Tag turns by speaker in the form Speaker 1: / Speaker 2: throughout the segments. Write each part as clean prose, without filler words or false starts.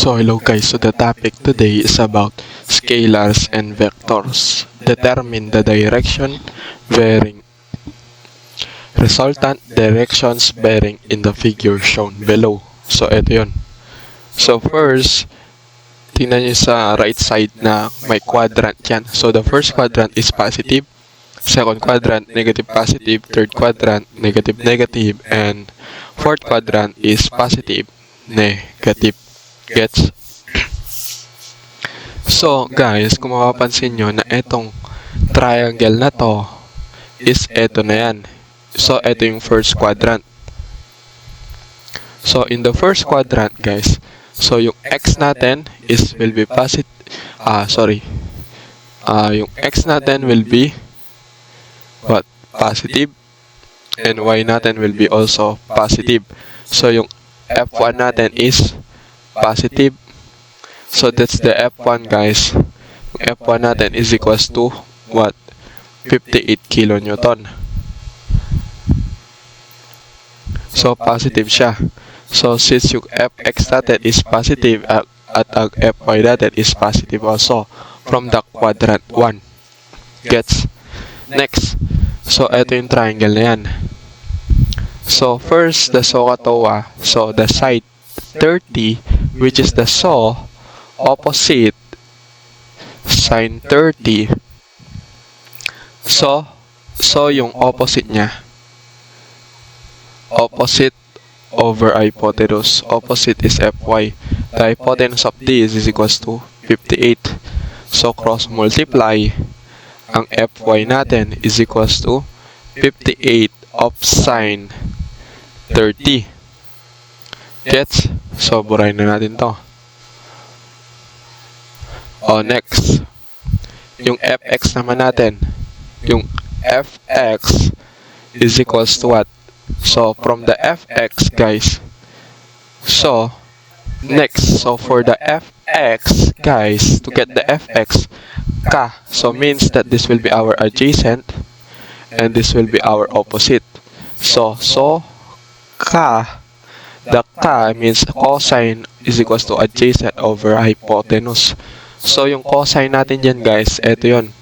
Speaker 1: So hello guys, so the topic today is about scalars and vectors. Determine the direction bearing resultant directions bearing in the figure shown below. So ito yun. So first, tingnan nyo sa right side na may quadrant yan. So the first quadrant is positive, second quadrant negative positive, third quadrant negative negative, and fourth quadrant is positive negative. Gets? So, guys, kung mapapansin nyo na itong triangle na to is eto na yan. So, eto yung first quadrant. So, in the first quadrant, guys, so yung x natin will be positive. Yung x natin will be what? Positive. And y natin will be also positive. So, yung f1 natin is positive. So that's the F1 guys. F1 natin is equals to what? 58 kilonewton. So positive siya. So since yung Fx natin is positive at ang Fy natin is positive also from the quadrant 1. Gets? Next. So ito yung triangle na yan. So first the SOHCAHTOA. So the side 30, which is the opposite sine 30. So yung opposite niya, opposite over hypotenuse. Opposite is Fy. The hypotenuse of this is equals to 58. So cross multiply, ang Fy natin is equals to 58 of sine 30. Gets? So, burahin na natin to. Next. Yung fx naman natin. Yung fx is equals to what? So, from the fx, guys. So, next. So, for the fx, guys, to get the fx, ka. So, means that this will be our adjacent and this will be our opposite. So, ka. The ka means cosine is equals to adjacent over hypotenuse. So, yung cosine natin dyan guys, eto yun.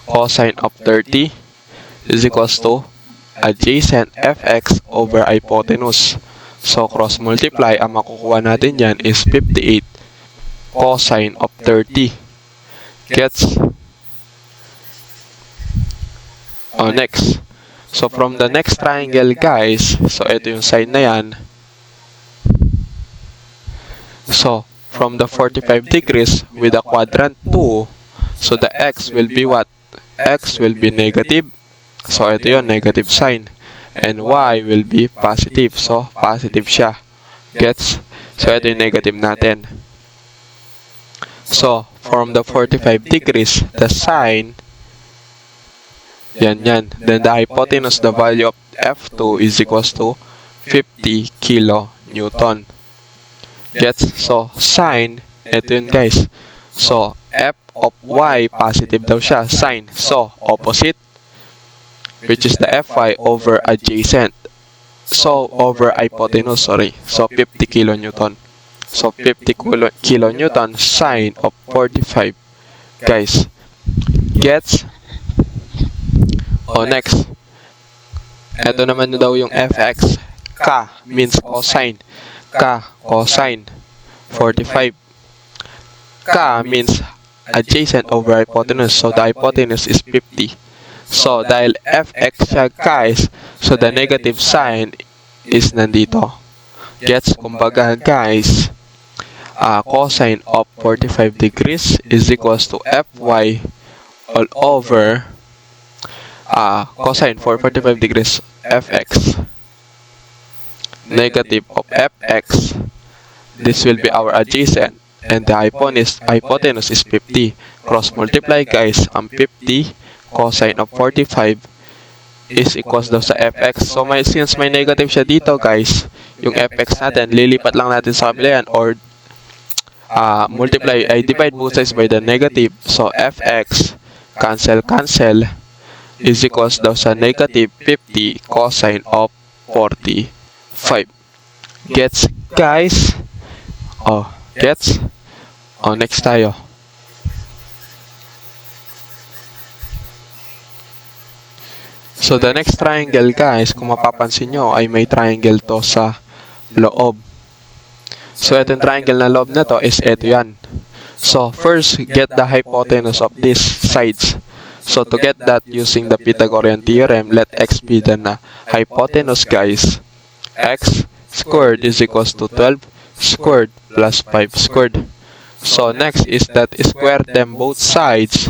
Speaker 1: Cosine of 30 is equals to adjacent fx over hypotenuse. So, cross multiply, ang makukuha natin dyan is 58 cosine of 30. Gets? Next. So, from the next triangle guys, so eto yung side na yan. So, from the 45 degrees with the quadrant 2, so the x will be what? X will be negative. So, ito yun, negative sign. And y will be positive. So, positive siya. Gets? So, ito yung negative natin. So, from the 45 degrees, the sine, yan. Then, the hypotenuse, the value of F2 is equals to 50 kilonewton. Gets? So, sine, ito yun guys. So, f of y, positive daw siya. Sine. So, opposite, which is the Fy over adjacent. So, over hypotenuse, sorry. So, 50 kilonewton. So, 50 kilonewton sine of 45. Guys. Gets? Next. Ito naman daw yung fx. Ka means cosine. Ka, cosine, 45. Ka means adjacent over hypotenuse. So, the hypotenuse is 50. So, dahil fx siya, guys, so the negative sign is nandito. Gets? Kumbaga, guys, cosine of 45 degrees is equals to Fy all over cosine for 45 degrees fx. Negative of fx, this will be our adjacent, and the hypotenuse is 50. Cross multiply guys, ang 50 cosine of 45 is equals daw sa fx. So since may negative siya dito guys, yung fx natin, lilipat lang natin sa kabila yan, or divide both sides by the negative. So fx, cancel, is equals daw sa negative 50 cosine of 45. Gets guys? Gets? O, next tayo. So, the next triangle, guys, kung mapapansin nyo, ay may triangle to sa loob. So, itong triangle na loob na to is ito yan. So, first, get the hypotenuse of these sides. So, to get that, using the Pythagorean theorem, let x be the hypotenuse, guys. X squared is equals to 12 squared plus 5 squared. So, next is that square them both sides.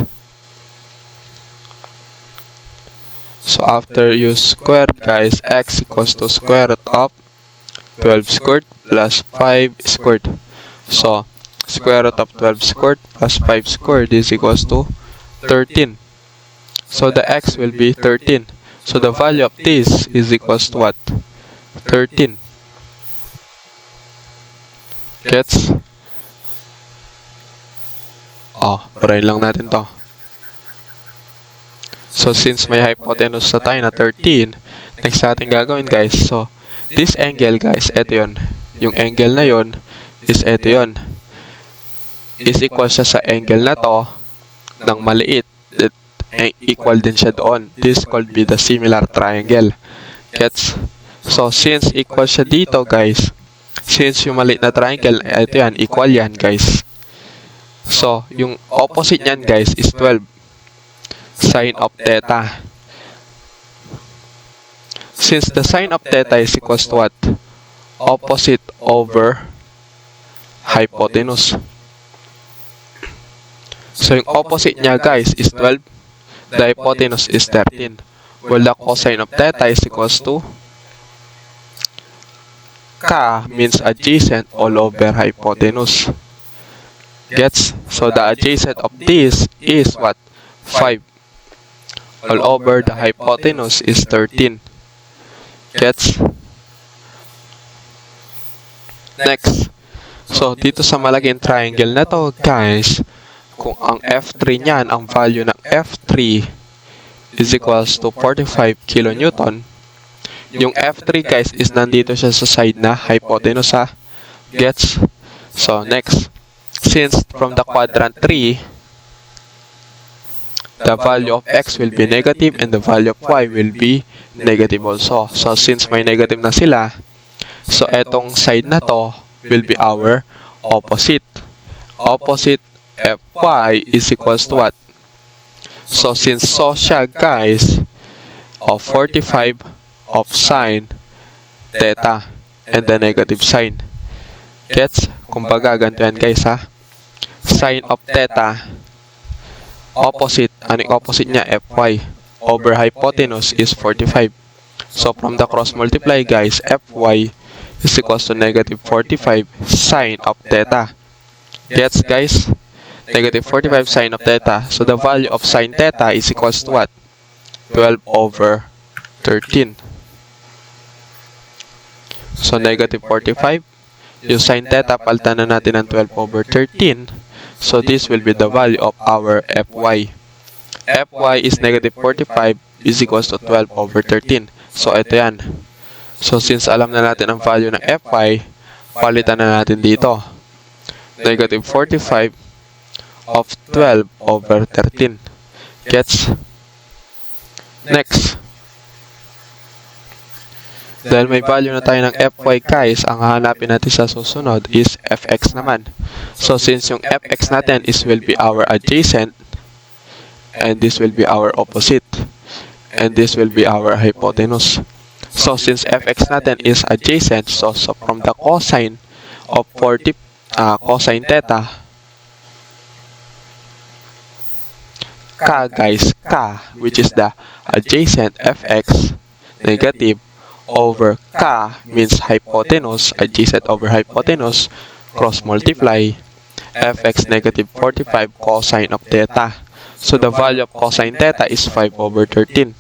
Speaker 1: So, after you square, guys, x equals to square root of 12 squared plus 5 squared. So, square root of 12 squared plus 5 squared is equals to 13. So, the x will be 13. So, the value of this is equals to what? 13. Gets? Oh, parayin lang natin to. So, since may hypotenuse na tayo na 13, next natin gagawin, guys. So, this angle, guys, ito yun. Yung angle na yun is ito yun. Is equal siya sa angle na to ng maliit. Equal din siya doon. This could be the similar triangle. Gets? So, since equal siya dito, guys, since yung maliit na triangle, ito yan, equal yan, guys. So, yung opposite niyan, guys, is 12. Sine of theta. Since the sine of theta is equals to what? Opposite over hypotenuse. So, yung opposite niya, guys, is 12. The hypotenuse is 13. Well, the cosine of theta is equals to K means adjacent all over hypotenuse. Gets? So, the adjacent of this is what? 5. All over the hypotenuse is 13. Gets? Next. So, dito sa malaking triangle na to, guys, kung ang F3 niyan, ang value ng F3 is equals to 45 kilonewton, yung F3, guys, is nandito siya sa side na hypotenuse, ha? Gets? So, next. Since from the quadrant 3, the value of x will be negative and the value of y will be negative also. So, since may negative na sila, so etong side na to will be our opposite. Opposite fy is equals to what? So, since so siya, guys, of 45 of sine theta and the negative sign. Gets? Kumbaga, ganito yan, guys, ha? Sine of theta, opposite, anong opposite niya? Fy over hypotenuse is 45. So, from the cross multiply, guys, Fy is equals to negative 45 sine of theta. Gets, guys? Negative 45 sine of theta. So, the value of sine theta is equals to what? 12 over 13. So, negative 45. Yung sine theta, palitan na natin ng 12 over 13. So, this will be the value of our Fy. Fy is negative 45 is equals to 12 over 13. So, ito yan. So, since alam na natin ang value ng Fy, palitan na natin dito. Negative 45 of 12 over 13. Gets? Next. Dahil may value na tayo ng Fy, guys, ang hahanapin natin sa susunod is Fx naman. So, since yung Fx natin will be our adjacent, and this will be our opposite, and this will be our hypotenuse. So, since Fx natin is adjacent, so from the cosine of cosine theta, K, guys, K, which is the adjacent Fx, negative, over K means hypotenuse, adjacent over hypotenuse, cross multiply, Fx negative 45 cosine of theta. So, the value of cosine theta is 5 over 13.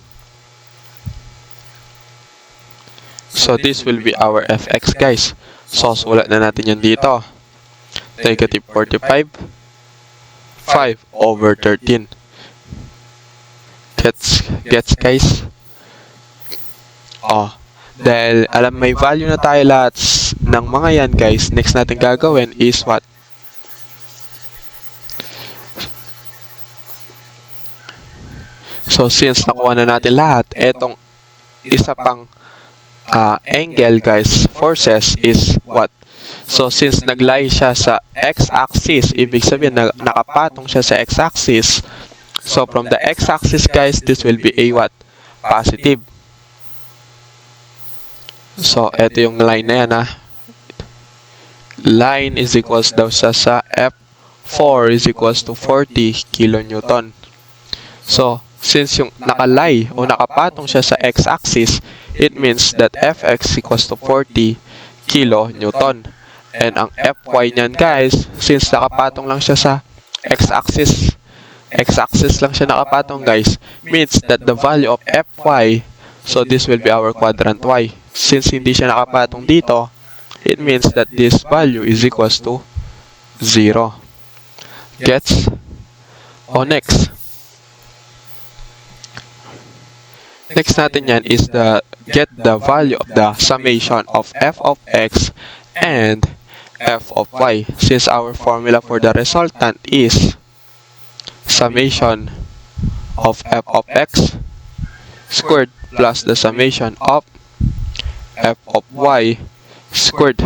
Speaker 1: So, this will be our Fx, guys. So, sulat na natin yan dito. Negative 45, 5 over 13. Gets, guys? Oh. Dahil alam may value na tayo lahat ng mga yan, guys, next natin gagawin is what? So, since nakuha na natin lahat, etong isa pang angle, guys, forces is what? So, since naglay siya sa x-axis, ibig sabihin na nakapatong siya sa x-axis. So, from the x-axis, guys, this will be a what? Positive. So, eto yung line na yan, Line is equals daw siya sa F4 is equals to 40 kilonewton. So, since yung nakalay o nakapatong siya sa x-axis, it means that Fx equals to 40 kilonewton. And ang Fy niyan, guys, since nakapatong lang siya sa x-axis lang siya nakapatong, guys, means that the value of Fy, so this will be our quadrant y. Since hindi siya nakapatong dito, it means that this value is equals to 0. Gets? O next. Next natin yan is get the value of the summation of f of x and f of y. Since our formula for the resultant is summation of f of x squared plus the summation of f of y squared.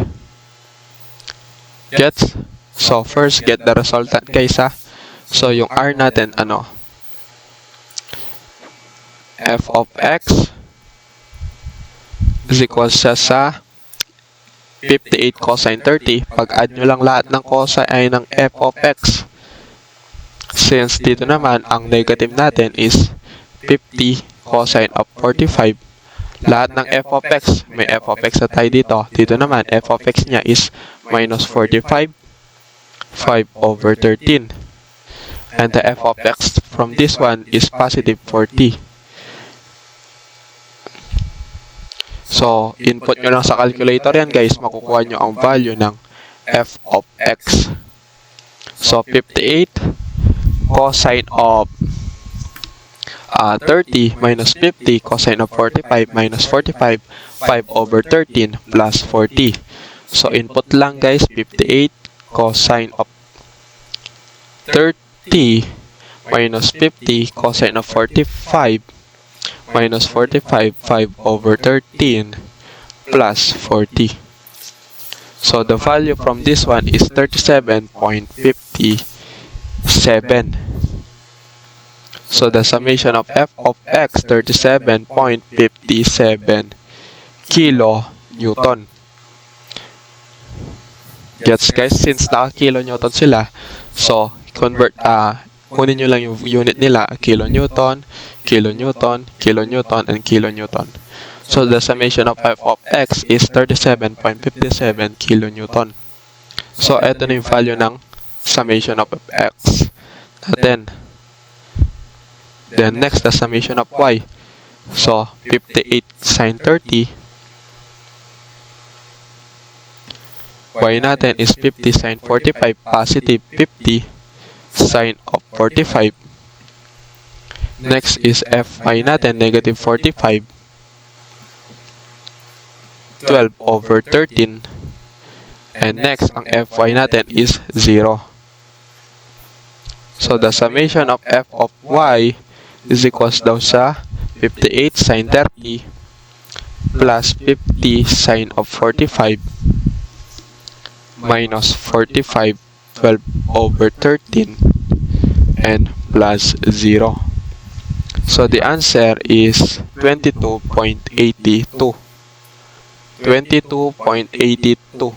Speaker 1: Gets? So, first, get the resultant, guys, So, yung r natin, f of x is equals siya sa 58 cosine 30. Pag-add nyo lang lahat ng cosine ay ng f of x. Since dito naman, ang negative natin is 50 cosine of 45. Lahat ng f of x, may f of x na tayo dito. Dito naman, f of x niya is minus 45, 5 over 13. And the f of x from this one is positive 40. So, input nyo lang sa calculator yan, guys. Makukuha nyo ang value ng f of x. So, 58 cosine of 30 minus 50 cosine of 45 minus 45, 5 over 13 plus 40. So, input lang, guys, 58 cosine of 30 minus 50 cosine of 45 minus 45, 5 over 13 plus 40. So, the value from this one is 37.57. So, the summation of f of x, 37.57 kilonewton. Gets, guys? Since naka-kilonewton sila, so, convert, kunin nyo lang yung unit nila, kilonewton, kilonewton, kilonewton, and kilonewton. So, the summation of f of x is 37.57 kilonewton. So, eto na yung value ng summation of x natin. Then, next, the summation of y. So, 58 sine 30. Y natin is 50 sine 45, positive 50 sine of 45. Next is Fy natin, negative 45. 12 over 13. And next, ang Fy natin is 0. So, the summation of f of y is equals daw sa 58 sine 30 plus 50 sine of 45 minus 45, 12 over 13 and plus 0. So, the answer is 22.82. 22.82.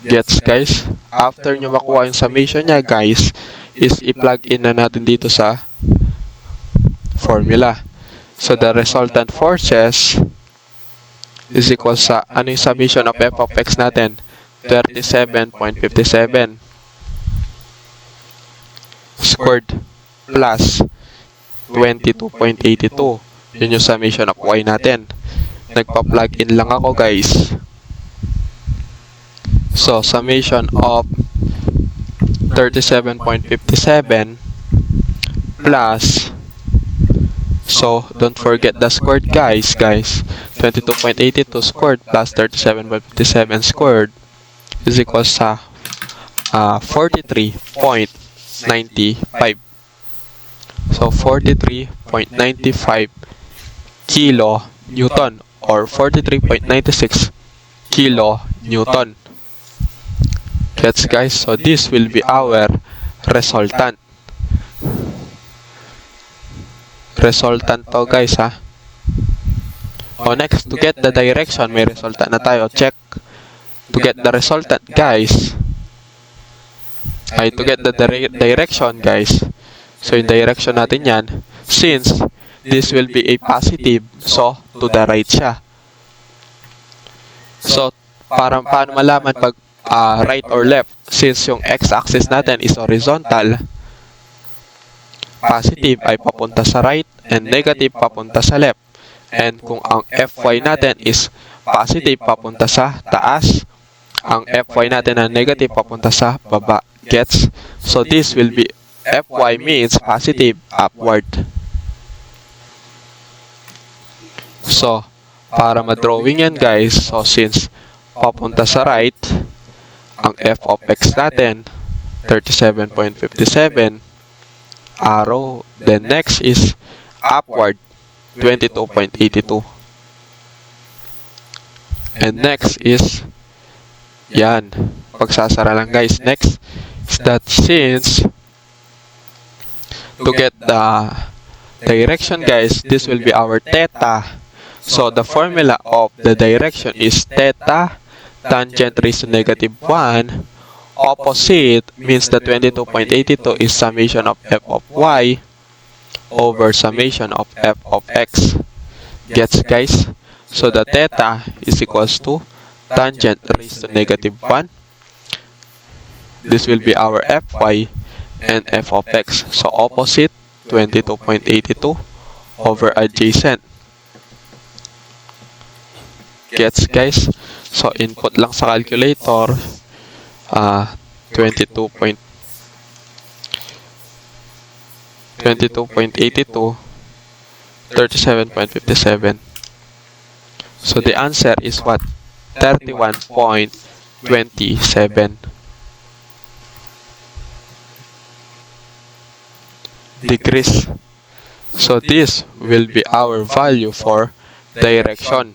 Speaker 1: Gets, guys? After nyo makuha yung summation niya, guys, is i-plug in na natin dito sa formula. So, the resultant forces is equal sa, ano yung summation of f of x natin? 37.57 squared plus 22.82. Yun yung summation of y natin. Nagpa-plug in lang ako, guys. So, summation of 37.57 plus, so, don't forget the squared, guys. 22.82 squared plus 37.57 squared is equals sa 43.95. So 43.95 kilo Newton or 43.96 kilo Newton. Gets guys? So this will be our resultant. Resultant to guys ha. O next, to get the direction, may resultant na tayo. Check. To get the resultant guys, ay to get the direction guys. So yung direction natin yan, since this will be a positive, so to the right siya. So paano malaman pag right or left, since yung x-axis natin is horizontal, positive ay papunta sa right and negative papunta sa left. And kung ang fy natin is positive papunta sa taas, ang fy natin na negative papunta sa baba. Gets? So this will be, fy means positive upward. So para ma-drawing yan guys, so since papunta sa right, ang f of x natin 37.57 arrow, then next is upward 22.82, and next is yan, pagsasara lang guys. Next is that since to get the direction guys, this will be our theta. So the formula of the direction is theta tangent raised to negative 1. Opposite means the 22.82 is summation of f of y over summation of f of x. Gets guys? So the theta is equals to tangent raised to negative 1. This will be our fy and f of x. So opposite 22.82 over adjacent. Gets guys? So input lang sa calculator 22.82 37.57. So the answer is what? 31.27 degrees. So this will be our value for direction.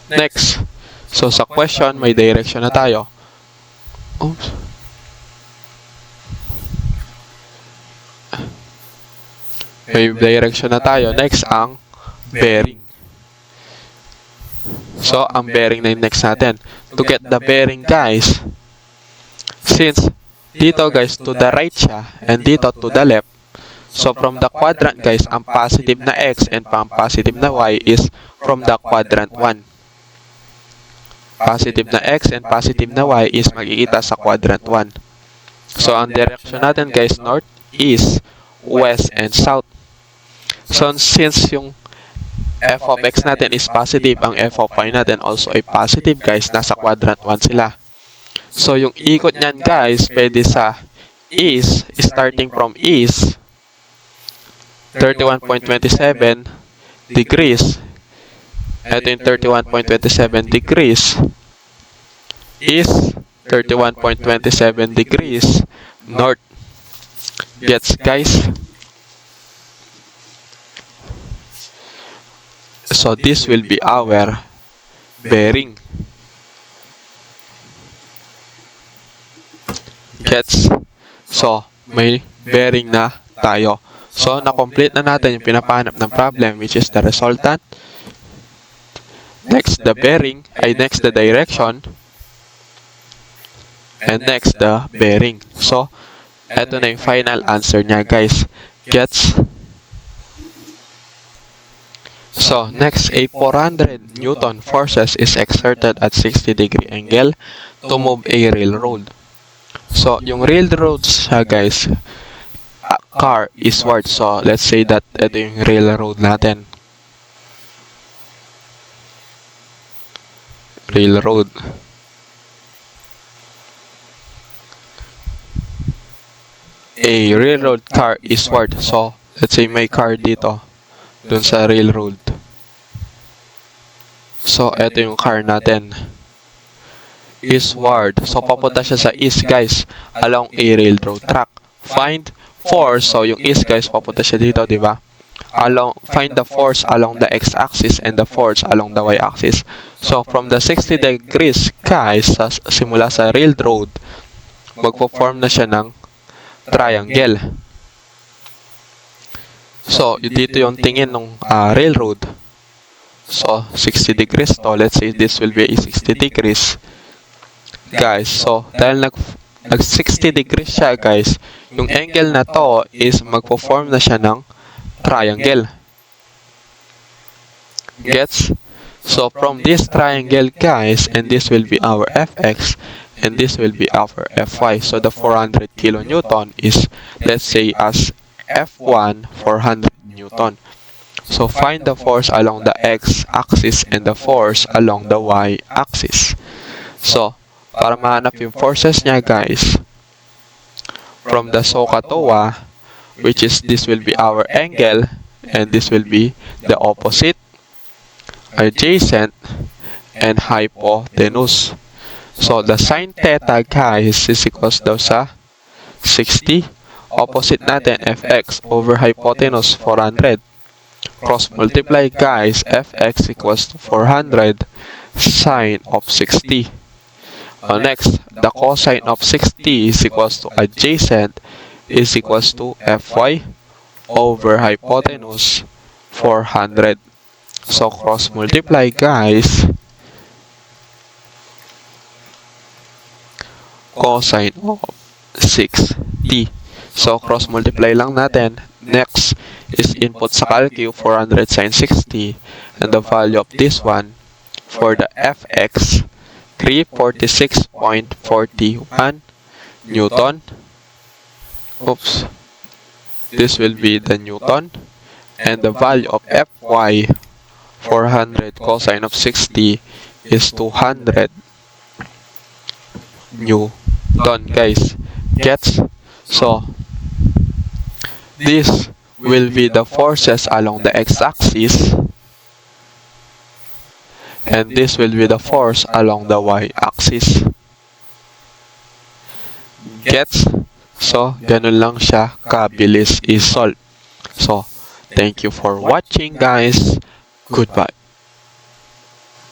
Speaker 1: Next, so sa question may direction na tayo. Oops. May direction na tayo. Next ang bearing. So ang bearing na yung next natin. To get the bearing guys, since dito guys to the right siya and dito to the left, so from the quadrant guys, ang positive na x and ang positive na y is from the quadrant 1. Positive na x and positive na y is magkikita sa quadrant 1. So ang direction natin guys, north, east, west, and south. So since yung f of x natin is positive, ang f of y natin also ay positive guys, nasa quadrant 1 sila. So yung ikot niyan guys, pwede sa east, starting from east, 31.27 degrees. Ito yung 31.27 degrees is 31.27 degrees north. Gets guys? So this will be our bearing. Gets? So may bearing na tayo. So na-complete na natin yung pinapahanap ng problem, which is the resultant. Next the bearing, ay next the direction, and next the bearing. So eto na yung final answer niya guys. Gets? So next, a 400 Newton forces is exerted at 60-degree angle to move a railroad. So yung railroad siya guys, car eastward. So let's say that ito yung railroad natin. Railroad. A railroad car eastward. So let's say may car dito dun sa railroad. So eto yung car natin. eastward. So, papunta siya sa east, guys, along a railroad track. Find force. So, yung east, guys, papunta siya dito, di ba? Find the force along the x-axis and the force along the y-axis. So, from the 60 degrees, guys, simula sa railroad, magpo-form na siya ng triangle. So, dito yung tingin ng railroad. So, 60 degrees to. Let's say this will be a 60 degrees. Guys, so, dahil nag 60 degrees siya, guys, yung angle na to is magpo-form na siya ng triangle. Gets? So, from this triangle, guys, and this will be our Fx, and this will be our Fy. So, the 400 kilonewton is, let's say, as F1, 400 Newton. So, find the force along the x-axis and the force along the y-axis. So, para mahanap yung forces niya, guys, from the SOHCAHTOA, which is this will be our angle, and this will be the opposite, adjacent, and hypotenuse. So, the sine theta, guys, is equals daw sa 60. Opposite natin, Fx over hypotenuse, 400. Cross multiply, guys, Fx equals to 400 sine of 60. Next, the cosine of 60 is equals to adjacent is equals to Fy over hypotenuse 400. So, cross multiply, guys, cosine of 60. So, cross multiply lang natin. Next is input sa calcu, 400 sine 60, and the value of this one for the Fx, 346.41 Newton. Oops. This will be the Newton. And the value of Fy, 400 cosine of 60, is 200 Newton, guys. Gets? So, this will be the forces along the x-axis, and this will be the force along the y-axis. Gets? So, ganun lang siya kabilis i-solve. So, thank you for watching, guys. Goodbye.